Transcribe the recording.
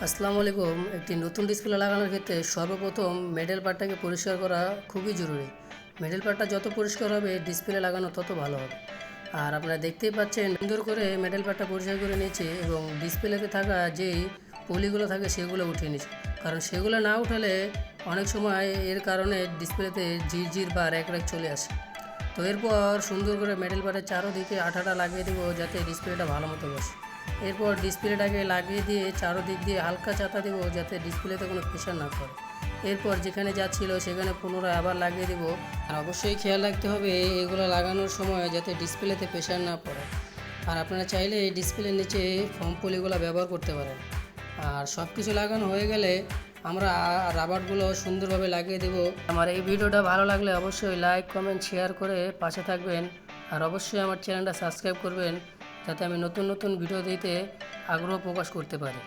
আসসালামু আলাইকুম। একটি নতুন ডিসপ্লে লাগানোর ক্ষেত্রে সর্বপ্রথম মেটাল পার্টটাকে পরিষ্কার করা খুবই জরুরি। মেটাল পার্টটা যত পরিষ্কার হবে ডিসপ্লে লাগানো তত ভালো হবে। আর আপনারা দেখতেই পাচ্ছেন সুন্দর করে মেটাল পার্টটা পরিষ্কার করে নিয়েছে এবং ডিসপ্লেতে থাকা যেই পলিগুলো থাকে সেগুলো উঠিয়ে নিয়েছে, কারণ সেগুলো না উঠালে অনেক সময় এর কারণে ডিসপ্লেতে ঝিরঝির বা র্যাক র্যাক চলে আসে। তো এরপর সুন্দর করে মেটাল পার্টের চারোদিকে আঠাটা লাগিয়ে দেবো যাতে ডিসপ্লেটা ভালো মতো বসে। এরপর ডিসপ্লেটাকে লাগিয়ে দিয়ে চারোদিক দিয়ে হালকা চাতা দেবো যাতে ডিসপ্লেতে কোনো প্রেশার না পড়ে। এরপর যেখানে যাচ্ছিলো সেখানে পুনরায় আবার লাগিয়ে দেবো। আর অবশ্যই খেয়াল রাখতে হবে এগুলো লাগানোর সময় যাতে ডিসপ্লেতে প্রেশার না পড়ে। আর আপনারা চাইলে এই ডিসপ্লের নিচে ফোম পলিগুলো ব্যবহার করতে পারেন। আর সব কিছু লাগানো হয়ে গেলে আমরা রাবারগুলো সুন্দরভাবে লাগিয়ে দেবো। আমার এই ভিডিওটা ভালো লাগলে অবশ্যই লাইক কমেন্ট শেয়ার করে পাশে থাকবেন। আর অবশ্যই আমার চ্যানেলটা সাবস্ক্রাইব করবেন যাতে আমি নতুন নতুন ভিডিও দিতে আগ্রহ প্রকাশ করতে পারি।